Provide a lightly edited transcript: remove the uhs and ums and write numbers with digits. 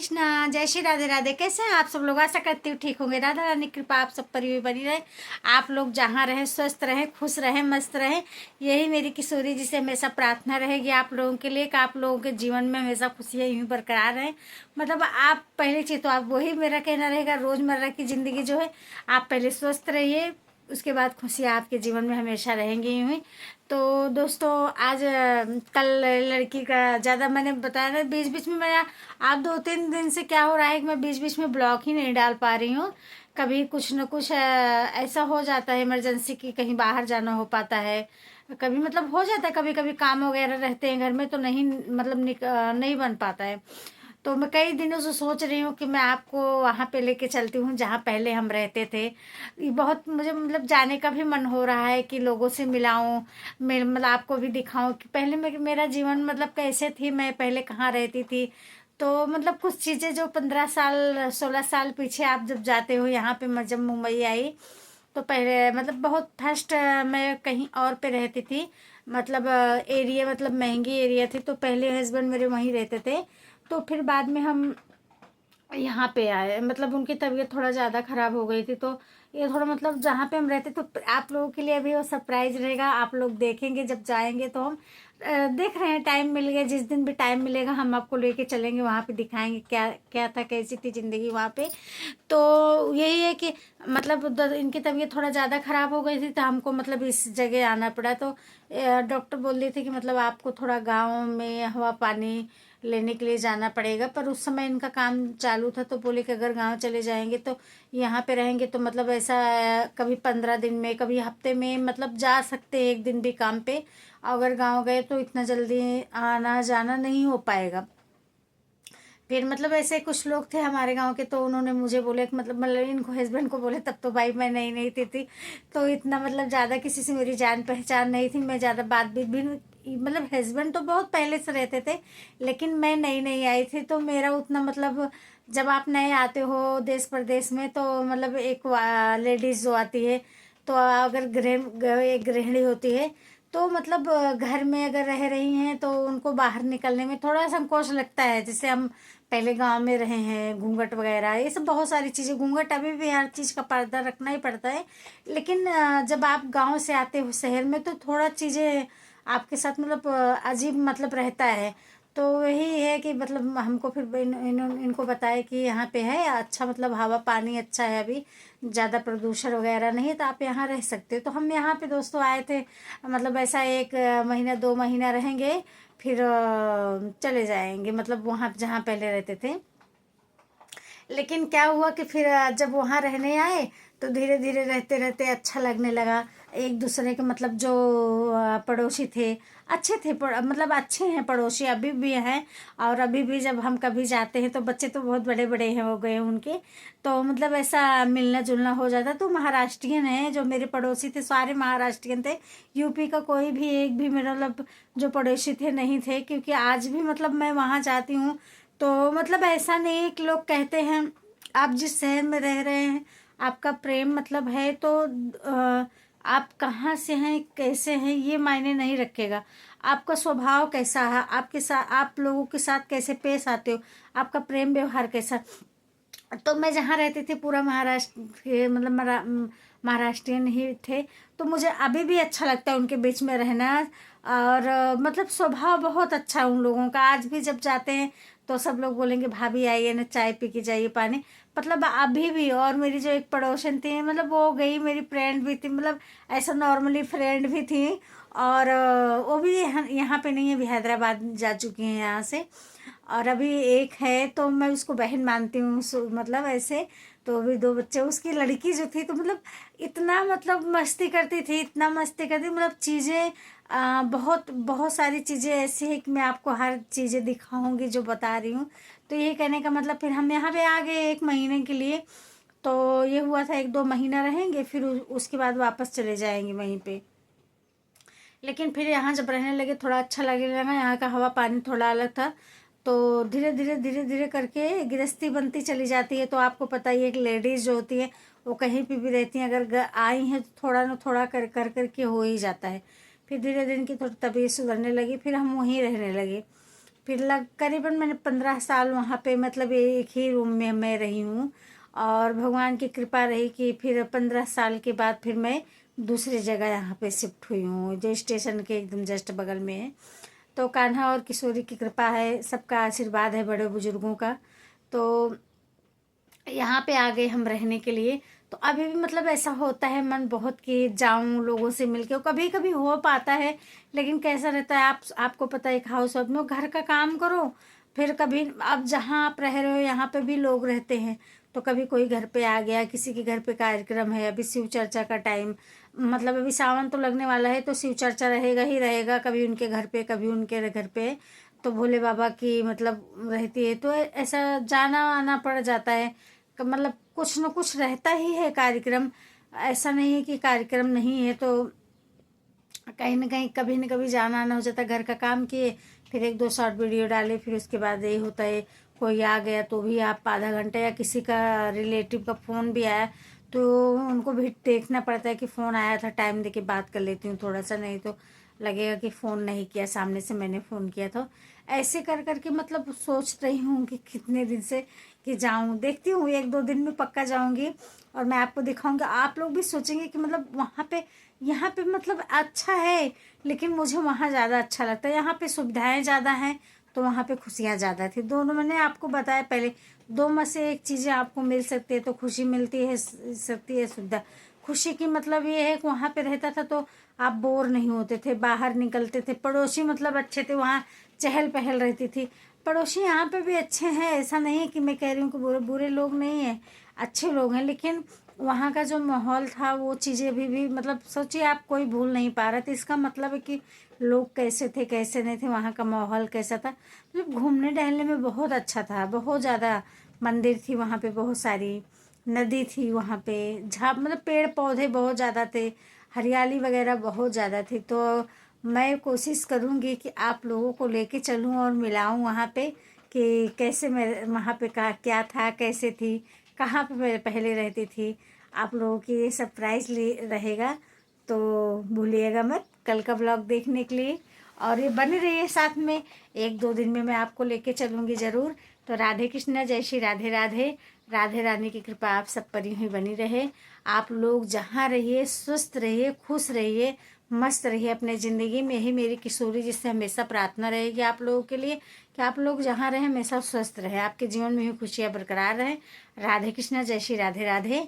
कृष्णा, जय श्री राधे राधे। कैसे हैं आप सब लोग? आशा करती हूँ ठीक होंगे। राधा रानी की कृपा आप सब पर भी बनी रहे। आप लोग जहाँ रहें स्वस्थ रहें, खुश रहें, मस्त रहें। यही मेरी किशोरी जी से हमेशा प्रार्थना रहेगी आप लोगों के लिए कि आप लोगों के जीवन में हमेशा खुशियाँ यूँ बरकरार रहें। मतलब आप पहली चीज़ तो आप वही मेरा कहना रहेगा, रोज़मर्रा की ज़िंदगी जो है आप पहले स्वस्थ रहिए, उसके बाद खुशियाँ आपके जीवन में हमेशा रहेंगी यूँ ही। तो दोस्तों आज कल लड़की का ज़्यादा मैंने बताया ना, बीच बीच में मैं आप 2-3 दिन से क्या हो रहा है कि मैं बीच बीच में ब्लॉग ही नहीं डाल पा रही हूँ। कभी कुछ न कुछ ऐसा हो जाता है इमरजेंसी की, कहीं बाहर जाना हो पाता है, कभी मतलब हो जाता है, कभी कभी काम वगैरह रहते हैं घर में तो नहीं मतलब नहीं बन पाता है। तो मैं कई दिनों से सोच रही हूँ कि मैं आपको वहाँ पे लेके चलती हूँ जहाँ पहले हम रहते थे। ये बहुत मुझे मतलब जाने का भी मन हो रहा है कि लोगों से मिलाऊं, मैं मतलब आपको भी दिखाऊं कि पहले मेरा जीवन मतलब कैसे थी, मैं पहले कहाँ रहती थी। तो मतलब कुछ चीज़ें जो 15 साल 16 साल पीछे आप जब जाते हो यहाँ पे, मैं जब मुंबई आई तो पहले मतलब बहुत फर्स्ट मैं कहीं और पे रहती थी। मतलब एरिया मतलब महंगी एरिया थी, तो पहले हस्बैंड मेरे वहीं रहते थे। तो फिर बाद में हम यहाँ पे आए, मतलब उनकी तबीयत थोड़ा ज़्यादा ख़राब हो गई थी, तो ये थोड़ा मतलब जहाँ पे हम रहते तो आप लोगों के लिए अभी वो सरप्राइज रहेगा। आप लोग देखेंगे जब जाएंगे तो हम देख रहे हैं, टाइम मिल गया, जिस दिन भी टाइम मिलेगा हम आपको लेके चलेंगे वहाँ पे, दिखाएंगे क्या क्या था, कैसी थी ज़िंदगी वहाँ पे। तो यही है कि मतलब इनकी तबीयत थोड़ा ज़्यादा ख़राब हो गई थी तो हमको मतलब इस जगह आना पड़ा। तो डॉक्टर बोल रहे थे कि मतलब आपको थोड़ा गाँव में हवा पानी लेने के लिए जाना पड़ेगा, पर उस समय इनका काम चालू था तो बोले कि अगर गांव चले जाएंगे तो यहाँ पे रहेंगे तो मतलब ऐसा कभी 15 दिन में, कभी हफ्ते में मतलब जा सकते हैं एक दिन भी काम पे। अगर गांव गए तो इतना जल्दी आना जाना नहीं हो पाएगा। फिर मतलब ऐसे कुछ लोग थे हमारे गांव के, तो उन्होंने मुझे बोले कि मतलब इनको हस्बैंड को बोले, तब तो भाई मैं नई नई थी तो इतना मतलब ज़्यादा किसी से मेरी जान पहचान नहीं थी, मैं ज़्यादा बात भी मतलब हस्बैंड तो बहुत पहले से रहते थे, लेकिन मैं नई नई आई थी तो मेरा उतना मतलब जब आप नए आते हो देश प्रदेश में तो मतलब एक लेडीज़ जो आती है, तो अगर एक गृहिणी होती है तो मतलब घर में अगर रह रही हैं तो उनको बाहर निकलने में थोड़ा संकोच लगता है। जैसे हम पहले गांव में रहे हैं, घूंघट वगैरह ये सब बहुत सारी चीज़ें, घूंघट अभी भी हर चीज़ का पर्दा रखना ही पड़ता है। लेकिन जब आप गांव से आते हो शहर में तो थोड़ा चीज़ें आपके साथ मतलब अजीब मतलब रहता है। तो वही है कि मतलब हमको फिर इनको बताया कि यहाँ पे है अच्छा, मतलब हवा पानी अच्छा है, अभी ज़्यादा प्रदूषण वगैरह नहीं है तो आप यहाँ रह सकते हो। तो हम यहाँ पे दोस्तों आए थे, मतलब ऐसा एक महीना 2 महीना रहेंगे, फिर चले जाएंगे मतलब वहाँ जहाँ पहले रहते थे। लेकिन क्या हुआ कि फिर जब वहाँ रहने आए तो धीरे धीरे रहते रहते अच्छा लगने लगा। एक दूसरे के मतलब जो पड़ोसी थे अच्छे थे, मतलब अच्छे हैं पड़ोसी अभी भी हैं। और अभी भी जब हम कभी जाते हैं तो बच्चे तो बहुत बड़े बड़े हैं हो गए उनके, तो मतलब ऐसा मिलना जुलना हो जाता। तो महाराष्ट्रियन है जो मेरे पड़ोसी थे, सारे महाराष्ट्रियन थे। यूपी का कोई भी एक भी मेरा मतलब जो पड़ोसी थे नहीं थे, क्योंकि आज भी मतलब मैं वहाँ जाती हूँ तो मतलब ऐसा नहीं कि लोग कहते हैं आप जिस शहर में रह रहे हैं आपका प्रेम मतलब है तो आप कहाँ से हैं कैसे हैं ये मायने नहीं रखेगा। आपका स्वभाव कैसा है, आपके साथ आप लोगों के साथ कैसे पेश आते हो, आपका प्रेम व्यवहार कैसा। तो मैं जहाँ रहती थी पूरा महाराष्ट्र के मतलब महाराष्ट्रियन ही थे, तो मुझे अभी भी अच्छा लगता है उनके बीच में रहना। और मतलब स्वभाव बहुत अच्छा है उन लोगों का। आज भी जब जाते हैं तो सब लोग बोलेंगे भाभी आइए ना, चाय पी के जाइए, पानी। मतलब अभी भी। और मेरी जो एक पड़ोसन थी मतलब वो गई, मेरी फ्रेंड भी थी, मतलब ऐसा नॉर्मली फ्रेंड भी थी। और वो भी यहाँ पे नहीं है, अभी हैदराबाद जा चुकी हैं यहाँ से। और अभी एक है तो मैं उसको बहन मानती हूँ, मतलब ऐसे। तो अभी 2 बच्चे, उसकी लड़की जो थी तो मतलब इतना मतलब मस्ती करती थी, इतना मस्ती करती मतलब चीज़ें बहुत बहुत सारी चीज़ें ऐसी है कि मैं आपको हर चीज़ें दिखाऊंगी जो बता रही हूँ। तो ये कहने का मतलब फिर हम यहाँ पे आ गए 1 महीने के लिए। तो ये हुआ था 1-2 महीना रहेंगे फिर उसके बाद वापस चले जाएंगे वहीं पे। लेकिन फिर यहाँ जब रहने लगे थोड़ा अच्छा लगने लगा, यहाँ का हवा पानी थोड़ा अलग था। तो धीरे धीरे करके गृहस्थी बनती चली जाती है। तो आपको पता ही है कि लेडीज़ जो होती है वो कहीं पे भी रहती हैं, अगर आई हैं तो थोड़ा ना थोड़ा कर के हो ही जाता है। फिर धीरे धीरे इनकी थोड़ी तबीयत सुधरने लगी, फिर हम वहीं रहने लगे। फिर करीबन मैंने 15 साल वहाँ पे मतलब एक ही रूम में मैं रही हूँ। और भगवान की कृपा रही कि फिर 15 साल के बाद फिर मैं दूसरी जगह यहाँ पे शिफ्ट हुई हूँ, जो स्टेशन के एकदम जस्ट बगल में है। तो कान्हा और किशोरी की कृपा है, सबका आशीर्वाद है, बड़े बुजुर्गों का। तो यहाँ पे आ गए हम रहने के लिए। तो अभी भी मतलब ऐसा होता है मन बहुत कि जाऊं लोगों से मिलके, कभी कभी हो पाता है। लेकिन कैसा रहता है, आपको पता है, एक हाउस वाइफ में घर का काम करो, फिर कभी अब जहाँ आप रह रहे हो यहाँ पे भी लोग रहते हैं। तो कभी कोई घर पे आ गया, किसी के घर पे कार्यक्रम है, अभी शिव चर्चा का टाइम, मतलब अभी सावन तो लगने वाला है, तो शिव चर्चा रहेगा ही रहेगा, कभी उनके घर पे कभी उनके घर पे। तो भोले बाबा की मतलब रहती है, तो ऐसा जाना आना पड़ जाता है। मतलब कुछ न कुछ रहता ही है कार्यक्रम, ऐसा नहीं है कि कार्यक्रम नहीं है। तो कहीं ना कहीं कभी न कभी जाना आना हो जाता है। घर का काम किए, फिर एक दो शॉर्ट वीडियो डाले, फिर उसके बाद यही होता है कोई आ गया तो भी आप आधा घंटा, या किसी का रिलेटिव का फ़ोन भी आया तो उनको भी देखना पड़ता है कि फ़ोन आया था, टाइम देके बात कर लेती हूँ थोड़ा सा, नहीं तो लगेगा कि फ़ोन नहीं किया, सामने से मैंने फ़ोन किया था। ऐसे कर करके मतलब सोच रही हूँ कि कितने दिन से कि जाऊँ, देखती हूँ एक दो दिन में पक्का जाऊँगी और मैं आपको दिखाऊंगी। आप लोग भी सोचेंगे कि मतलब वहाँ पे, यहाँ पे मतलब अच्छा है, लेकिन मुझे वहाँ ज़्यादा अच्छा लगता है। यहाँ पे सुविधाएं ज़्यादा हैं तो वहाँ पे खुशियाँ ज़्यादा थी। दोनों मैंने आपको बताया पहले, दो में से एक चीज़ें आपको मिल सकती है, तो खुशी मिलती है, सकती है सुविधा। खुशी की मतलब ये है कि वहाँ पे रहता था तो आप बोर नहीं होते थे, बाहर निकलते थे, पड़ोसी मतलब अच्छे थे, वहाँ चहल पहल रहती थी। पड़ोसी यहाँ पे भी अच्छे हैं, ऐसा नहीं है कि मैं कह रही हूँ कि बुरे बुरे लोग नहीं हैं, अच्छे लोग हैं। लेकिन वहाँ का जो माहौल था, वो चीज़ें अभी भी मतलब सोचिए आप, कोई भूल नहीं पा रहा था। इसका मतलब है कि लोग कैसे थे कैसे नहीं थे, वहाँ का माहौल कैसा था, मतलब घूमने टहलने में बहुत अच्छा था। बहुत ज़्यादा मंदिर थी वहाँ पे, बहुत सारी नदी थी वहाँ पे, जहाँ मतलब पेड़ पौधे बहुत ज़्यादा थे, हरियाली वगैरह बहुत ज़्यादा थी। तो मैं कोशिश करूँगी कि आप लोगों को लेके चलूँ और मिलाऊँ वहाँ पे कि कैसे मैं वहाँ पे का क्या था, कैसे थी, कहाँ पे मैं पहले रहती थी। आप लोगों की ये सरप्राइज ले रहेगा, तो भूलिएगा मत कल का ब्लॉग देखने के लिए। और ये बने रहिए साथ में, एक दो दिन में मैं आपको लेके चलूँगी ज़रूर। तो राधे कृष्णा, जय श्री राधे राधे। राधे रानी की कृपा आप सब पर यूं ही बनी रहे। आप लोग जहाँ रहिए स्वस्थ रहिए, खुश रहिए, मस्त रहिए अपने ज़िंदगी में। यही मेरी किशोरी जिससे हमेशा प्रार्थना रहेगी आप लोगों के लिए कि आप लोग जहाँ रहें हमेशा स्वस्थ रहे, आपके जीवन में ही खुशियाँ बरकरार रहें। राधे कृष्णा, जय श्री राधे राधे।